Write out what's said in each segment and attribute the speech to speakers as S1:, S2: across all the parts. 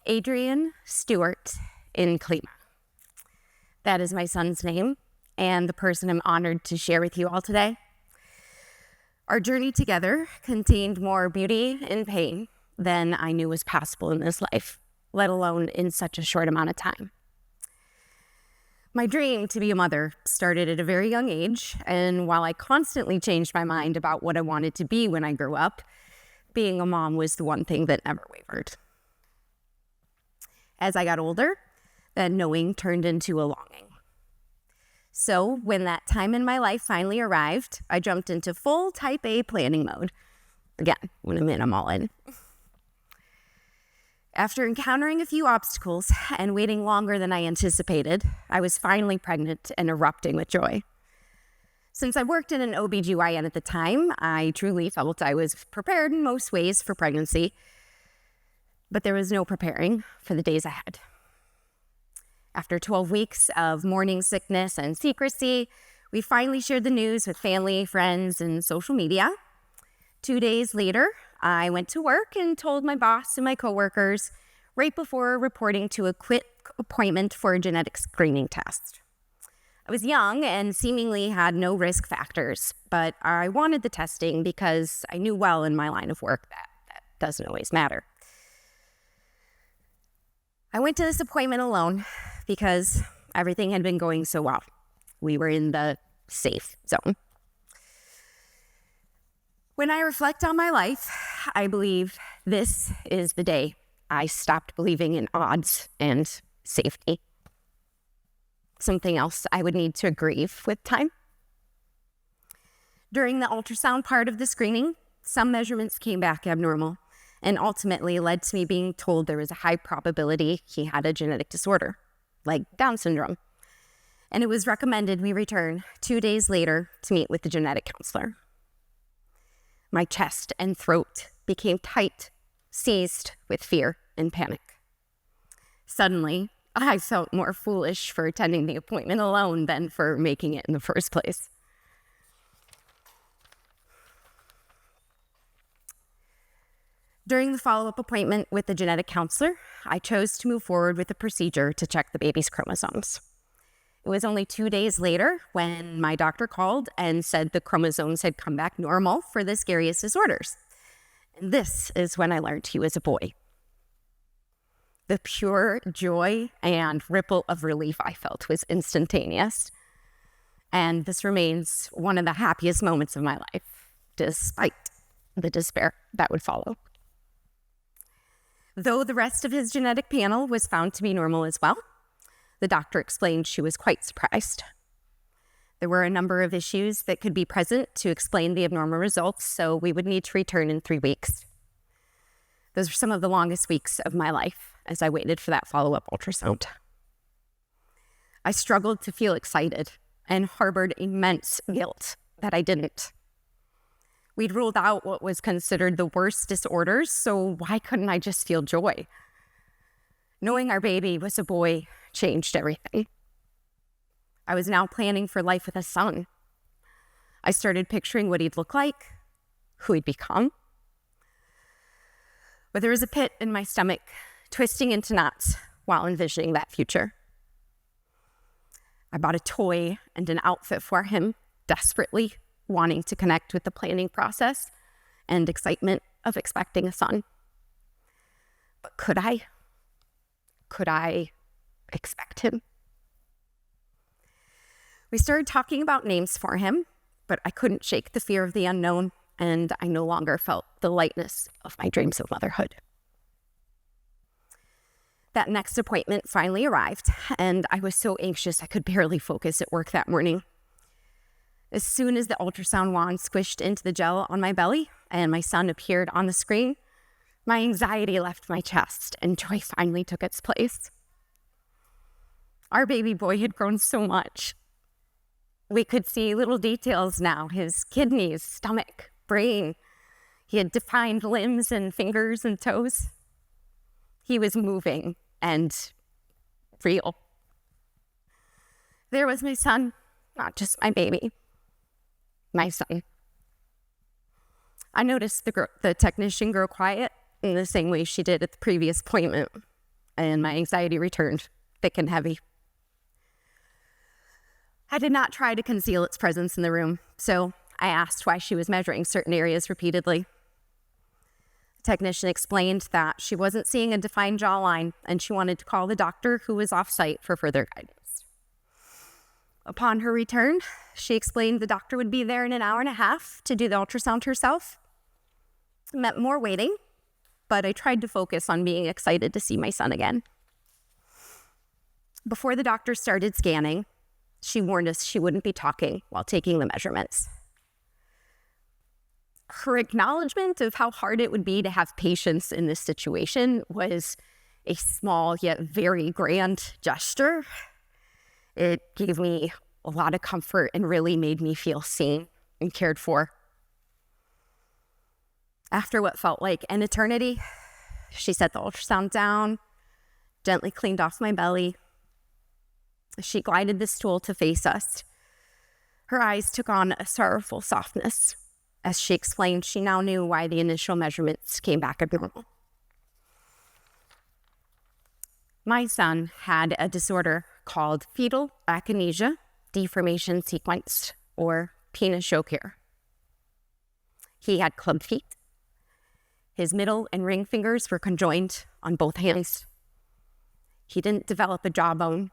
S1: Adrian Stewart in Klima. That is my son's name and the person I'm honored to share with you all today. Our journey together contained more beauty and pain than I knew was possible in this life, let alone in such a short amount of time. My dream to be a mother started at a very young age, and while I constantly changed my mind about what I wanted to be when I grew up, being a mom was the one thing that never wavered. As I got older, that knowing turned into a longing. So when that time in my life finally arrived, I jumped into full type A planning mode. Again, when I'm in, I'm all in. After encountering a few obstacles and waiting longer than I anticipated, I was finally pregnant and erupting with joy. Since I worked in an OBGYN at the time, I truly felt I was prepared in most ways for pregnancy, but there was no preparing for the days ahead. After 12 weeks of morning sickness and secrecy, we finally shared the news with family, friends, and social media. 2 days later, I went to work and told my boss and my coworkers right before reporting to a quick appointment for a genetic screening test. I was young and seemingly had no risk factors, but I wanted the testing because I knew well in my line of work that doesn't always matter. I went to this appointment alone because everything had been going so well. We were in the safe zone. When I reflect on my life, I believe this is the day I stopped believing in odds and safety. Something else I would need to grieve with time. During the ultrasound part of the screening, some measurements came back abnormal and ultimately led to me being told there was a high probability he had a genetic disorder, like Down syndrome. And it was recommended we return 2 days later to meet with the genetic counselor. My chest and throat became tight, seized with fear and panic. Suddenly, I felt more foolish for attending the appointment alone than for making it in the first place. During the follow-up appointment with the genetic counselor, I chose to move forward with the procedure to check the baby's chromosomes. It was only 2 days later when my doctor called and said the chromosomes had come back normal for the scariest disorders. And this is when I learned he was a boy. The pure joy and ripple of relief I felt was instantaneous. And this remains one of the happiest moments of my life, despite the despair that would follow. Though the rest of his genetic panel was found to be normal as well, the doctor explained she was quite surprised. There were a number of issues that could be present to explain the abnormal results, so we would need to return in 3 weeks. Those were some of the longest weeks of my life as I waited for that follow-up ultrasound. I struggled to feel excited and harbored immense guilt that I didn't. We'd ruled out what was considered the worst disorders, so why couldn't I just feel joy? Knowing our baby was a boy changed everything. I was now planning for life with a son. I started picturing what he'd look like, who he'd become. But there was a pit in my stomach, twisting into knots while envisioning that future. I bought a toy and an outfit for him, desperately wanting to connect with the planning process and excitement of expecting a son. But could I? Could I expect him? We started talking about names for him, but I couldn't shake the fear of the unknown, and I no longer felt the lightness of my dreams of motherhood. That next appointment finally arrived, and I was so anxious I could barely focus at work that morning. As soon as the ultrasound wand squished into the gel on my belly and my son appeared on the screen, my anxiety left my chest and joy finally took its place. Our baby boy had grown so much. We could see little details now, his kidneys, stomach, brain. He had defined limbs and fingers and toes. He was moving and real. There was my son, not just my baby, my son. I noticed the technician grow quiet in the same way she did at the previous appointment. and my anxiety returned, thick and heavy. I did not try to conceal its presence in the room, so I asked why she was measuring certain areas repeatedly. The technician explained that she wasn't seeing a defined jawline, and she wanted to call the doctor who was off-site for further guidance. Upon her return, she explained the doctor would be there in an hour and a half to do the ultrasound herself. It meant more waiting, but I tried to focus on being excited to see my son again. Before the doctor started scanning, she warned us she wouldn't be talking while taking the measurements. Her acknowledgement of how hard it would be to have patience in this situation was a small yet very grand gesture. It gave me a lot of comfort and really made me feel seen and cared for. After what felt like an eternity, she set the ultrasound down, gently cleaned off my belly. She glided the stool to face us. Her eyes took on a sorrowful softness as she explained she now knew why the initial measurements came back abnormal. My son had a disorder called fetal akinesia deformation sequence, or Pinot-Choquer. He had club feet. His middle and ring fingers were conjoined on both hands. He didn't develop a jawbone,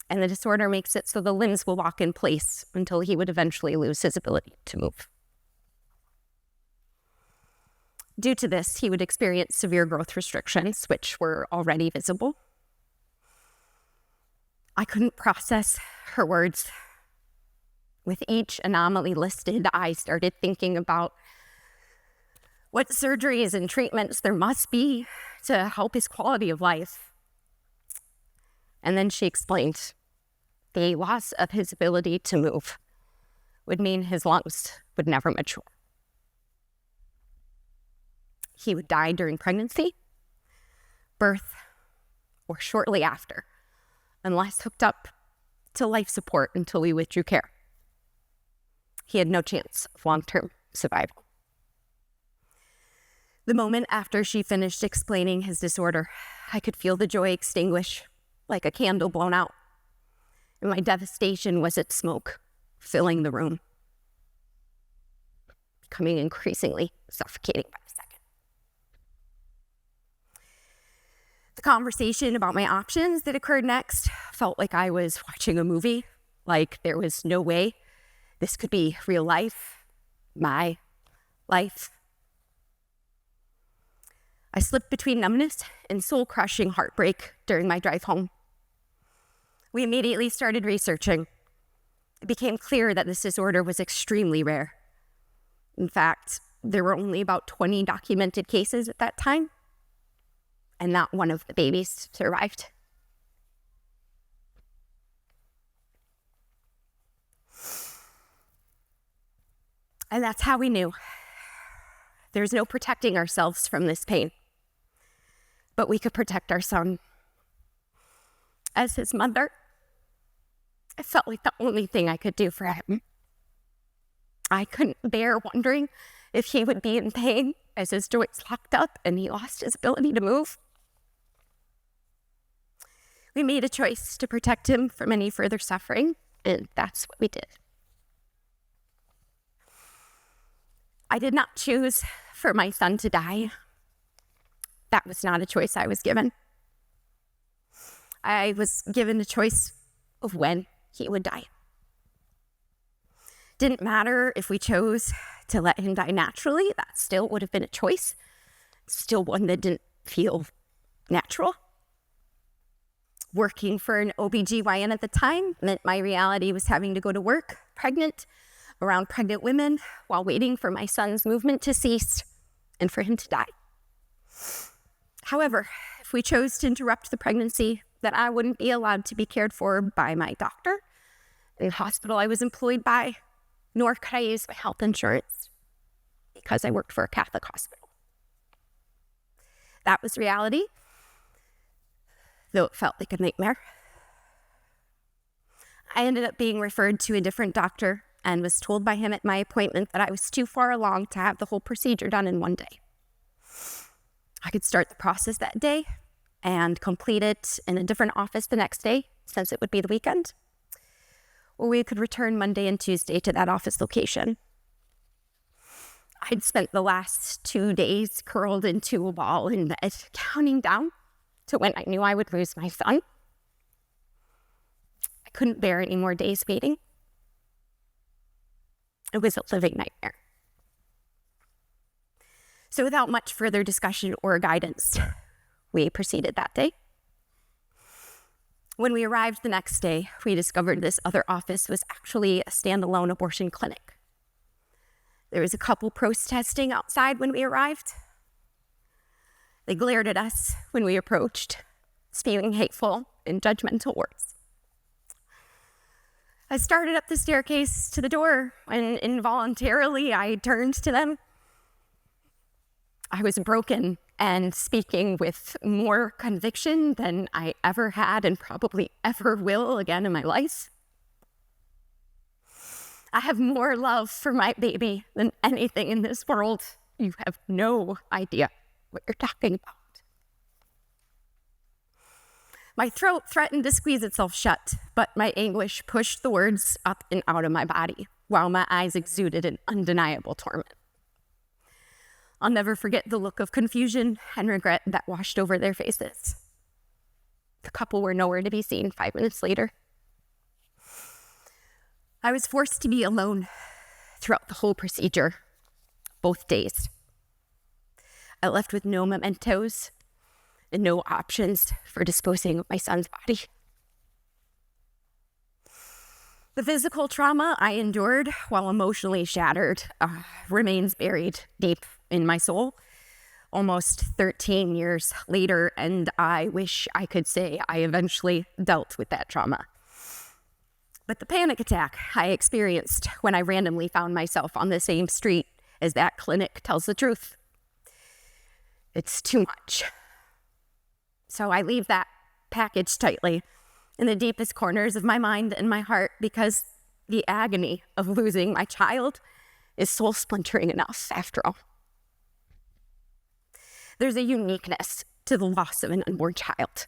S1: and the disorder makes it so the limbs will lock in place until he would eventually lose his ability to move. Due to this, he would experience severe growth restrictions, which were already visible. I couldn't process her words. With each anomaly listed, I started thinking about what surgeries and treatments there must be to help his quality of life. And then she explained the loss of his ability to move would mean his lungs would never mature. He would die during pregnancy, birth, or shortly after, unless hooked up to life support until we withdrew care. He had no chance of long-term survival. The moment after she finished explaining his disorder, I could feel the joy extinguish like a candle blown out, and my devastation was its smoke filling the room, becoming increasingly suffocating by the second. The conversation about my options that occurred next felt like I was watching a movie, like there was no way this could be real life, my life. I slipped between numbness and soul-crushing heartbreak during my drive home. We immediately started researching. It became clear that this disorder was extremely rare. In fact, there were only about 20 documented cases at that time, and not one of the babies survived. And that's how we knew there's no protecting ourselves from this pain, but we could protect our son. As his mother, it felt like the only thing I could do for him. I couldn't bear wondering if he would be in pain as his joints locked up and he lost his ability to move. We made a choice to protect him from any further suffering, and that's what we did. I did not choose for my son to die. That was not a choice I was given. I was given a choice of when he would die. Didn't matter if we chose to let him die naturally, that still would have been a choice. Still one that didn't feel natural. Working for an OBGYN at the time meant my reality was having to go to work, pregnant, around pregnant women, while waiting for my son's movement to cease and for him to die. However, if we chose to interrupt the pregnancy, then I wouldn't be allowed to be cared for by my doctor, the hospital I was employed by, nor could I use my health insurance because I worked for a Catholic hospital. That was reality, though it felt like a nightmare. I ended up being referred to a different doctor and was told by him at my appointment that I was too far along to have the whole procedure done in one day. I could start the process that day, and complete it in a different office the next day, since it would be the weekend. Or we could return Monday and Tuesday to that office location. I'd spent the last 2 days curled into a ball in bed, counting down to when I knew I would lose my son. I couldn't bear any more days waiting. It was a living nightmare. So without much further discussion or guidance, we proceeded that day. When we arrived the next day, we discovered this other office was actually a standalone abortion clinic. There was a couple protesting outside when we arrived. They glared at us when we approached, spewing hateful and judgmental words. I started up the staircase to the door, and involuntarily I turned to them. I was broken and speaking with more conviction than I ever had and probably ever will again in my life. I have more love for my baby than anything in this world. You have no idea what you're talking about. My throat threatened to squeeze itself shut, but my anguish pushed the words up and out of my body, while my eyes exuded an undeniable torment. I'll never forget the look of confusion and regret that washed over their faces. The couple were nowhere to be seen 5 minutes later. I was forced to be alone throughout the whole procedure, both days. I left with no mementos and no options for disposing of my son's body. The physical trauma I endured while emotionally shattered remains buried deep in my soul almost 13 years later, and I wish I could say I eventually dealt with that trauma. But the panic attack I experienced when I randomly found myself on the same street as that clinic tells the truth. It's too much. So I leave that package tightly in the deepest corners of my mind and my heart, because the agony of losing my child is soul splintering enough after all. There's a uniqueness to the loss of an unborn child.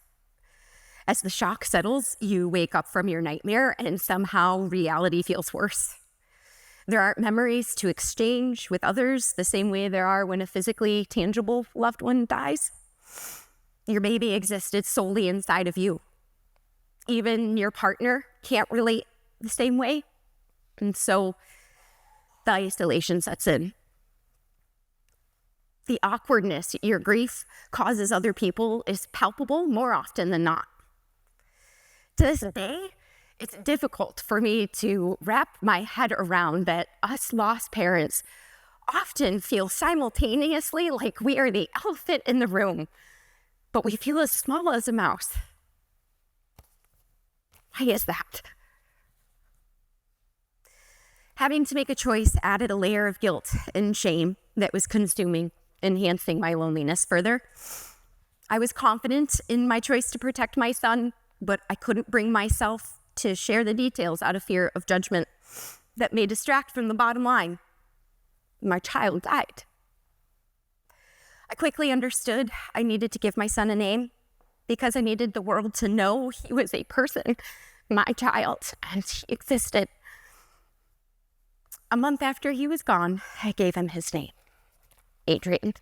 S1: As the shock settles, you wake up from your nightmare and somehow reality feels worse. There aren't memories to exchange with others the same way there are when a physically tangible loved one dies. Your baby existed solely inside of you. Even your partner can't relate the same way. And so the isolation sets in. The awkwardness your grief causes other people is palpable more often than not. To this day, it's difficult for me to wrap my head around that us lost parents often feel simultaneously like we are the elephant in the room, but we feel as small as a mouse. Why is that? Having to make a choice added a layer of guilt and shame that was consuming, enhancing my loneliness further. I was confident in my choice to protect my son, but I couldn't bring myself to share the details out of fear of judgment that may distract from the bottom line. My child died. I quickly understood I needed to give my son a name because I needed the world to know he was a person, my child, and he existed. A month after he was gone, I gave him his name, Adrian.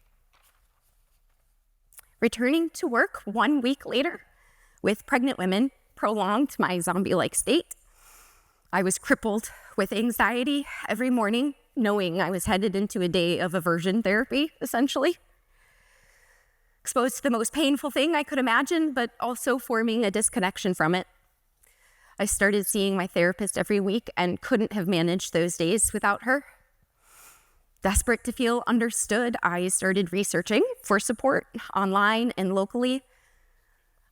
S1: Returning to work 1 week later with pregnant women prolonged my zombie-like state. I was crippled with anxiety every morning, knowing I was headed into a day of aversion therapy, essentially. Exposed to the most painful thing I could imagine, but also forming a disconnection from it. I started seeing my therapist every week and couldn't have managed those days without her. Desperate to feel understood, I started researching for support online and locally.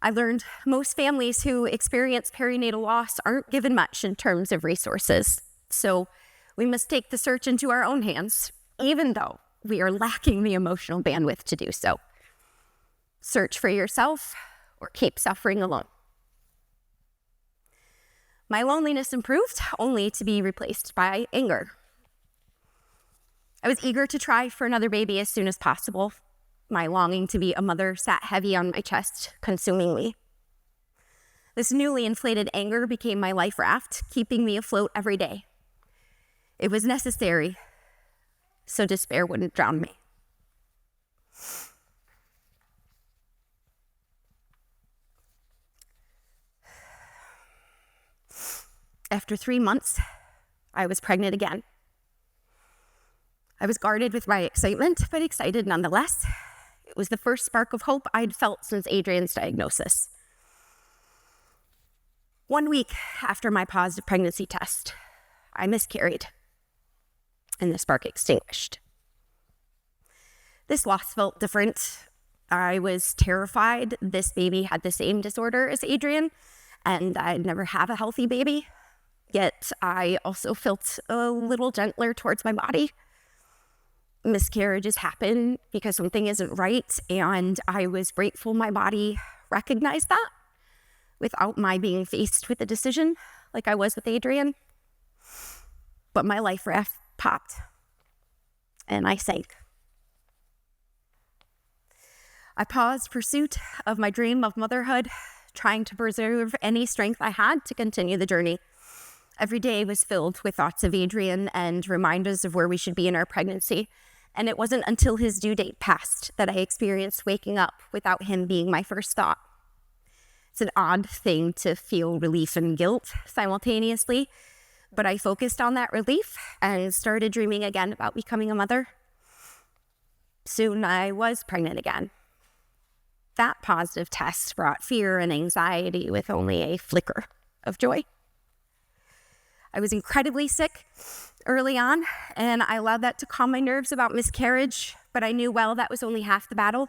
S1: I learned most families who experience perinatal loss aren't given much in terms of resources. So we must take the search into our own hands, even though we are lacking the emotional bandwidth to do so. Search for yourself or keep suffering alone. My loneliness improved, only to be replaced by anger. I was eager to try for another baby as soon as possible. My longing to be a mother sat heavy on my chest, consuming me. This newly inflated anger became my life raft, keeping me afloat every day. It was necessary, so despair wouldn't drown me. After 3 months, I was pregnant again. I was guarded with my excitement, but excited nonetheless. It was the first spark of hope I'd felt since Adrian's diagnosis. 1 week after my positive pregnancy test, I miscarried, and the spark extinguished. This loss felt different. I was terrified this baby had the same disorder as Adrian, and I'd never have a healthy baby. Yet I also felt a little gentler towards my body. Miscarriages happen because something isn't right, and I was grateful my body recognized that without my being faced with a decision like I was with Adrian. But my life raft popped, and I sank. I paused pursuit of my dream of motherhood, trying to preserve any strength I had to continue the journey. Every day was filled with thoughts of Adrian and reminders of where we should be in our pregnancy. And it wasn't until his due date passed that I experienced waking up without him being my first thought. It's an odd thing to feel relief and guilt simultaneously, but I focused on that relief and started dreaming again about becoming a mother. Soon I was pregnant again. That positive test brought fear and anxiety with only a flicker of joy. I was incredibly sick early on, and I allowed that to calm my nerves about miscarriage, but I knew well that was only half the battle.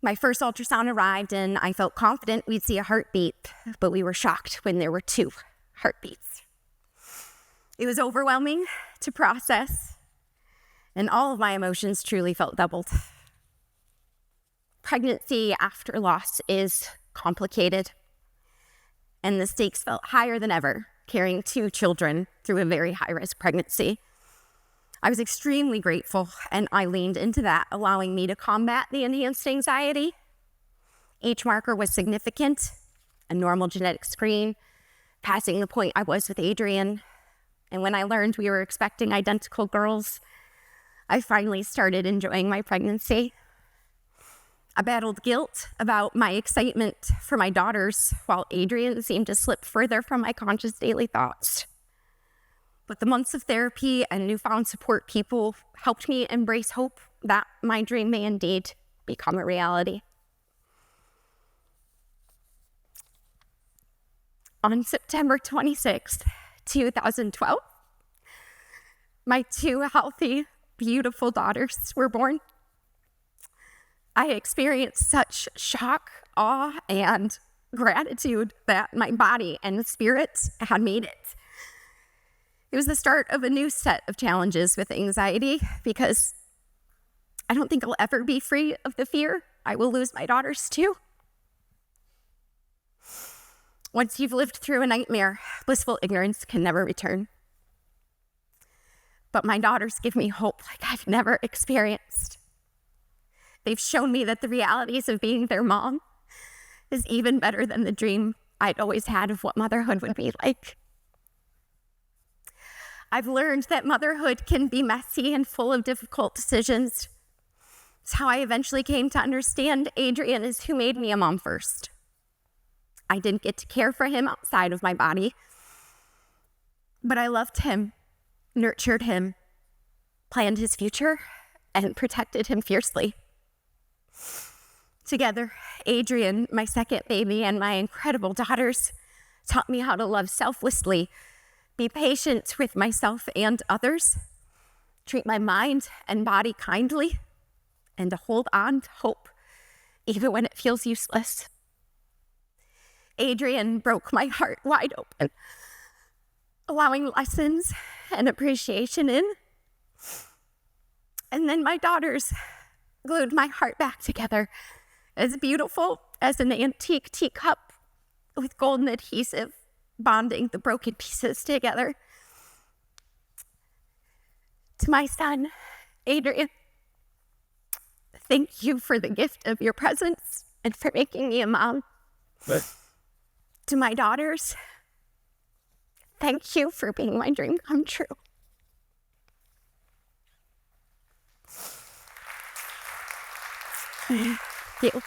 S1: My first ultrasound arrived, and I felt confident we'd see a heartbeat, but we were shocked when there were 2 heartbeats. It was overwhelming to process, and all of my emotions truly felt doubled. Pregnancy after loss is complicated, and the stakes felt higher than ever, carrying 2 children through a very high-risk pregnancy. I was extremely grateful, and I leaned into that, allowing me to combat the enhanced anxiety. Each marker was significant: a normal genetic screen, passing the point I was with Adrian. And when I learned we were expecting identical girls, I finally started enjoying my pregnancy. I battled guilt about my excitement for my daughters, while Adrian seemed to slip further from my conscious daily thoughts. But the months of therapy and newfound support people helped me embrace hope that my dream may indeed become a reality. On September 26th, 2012, my 2 healthy, beautiful daughters were born. I experienced such shock, awe, and gratitude that my body and spirit had made it. It was the start of a new set of challenges with anxiety, because I don't think I'll ever be free of the fear I will lose my daughters too. Once you've lived through a nightmare, blissful ignorance can never return. But my daughters give me hope like I've never experienced. They've shown me that the realities of being their mom is even better than the dream I'd always had of what motherhood would be like. I've learned that motherhood can be messy and full of difficult decisions. It's how I eventually came to understand Adrian is who made me a mom first. I didn't get to care for him outside of my body, but I loved him, nurtured him, planned his future, and protected him fiercely. Together, Adrian, my second baby, and my incredible daughters taught me how to love selflessly, be patient with myself and others, treat my mind and body kindly, and to hold on to hope even when it feels useless. Adrian broke my heart wide open, allowing lessons and appreciation in. And then my daughters glued my heart back together, as beautiful as an antique teacup with golden adhesive, bonding the broken pieces together. To my son, Adrian, thank you for the gift of your presence and for making me a mom. To my daughters, thank you for being my dream come true. Thank you.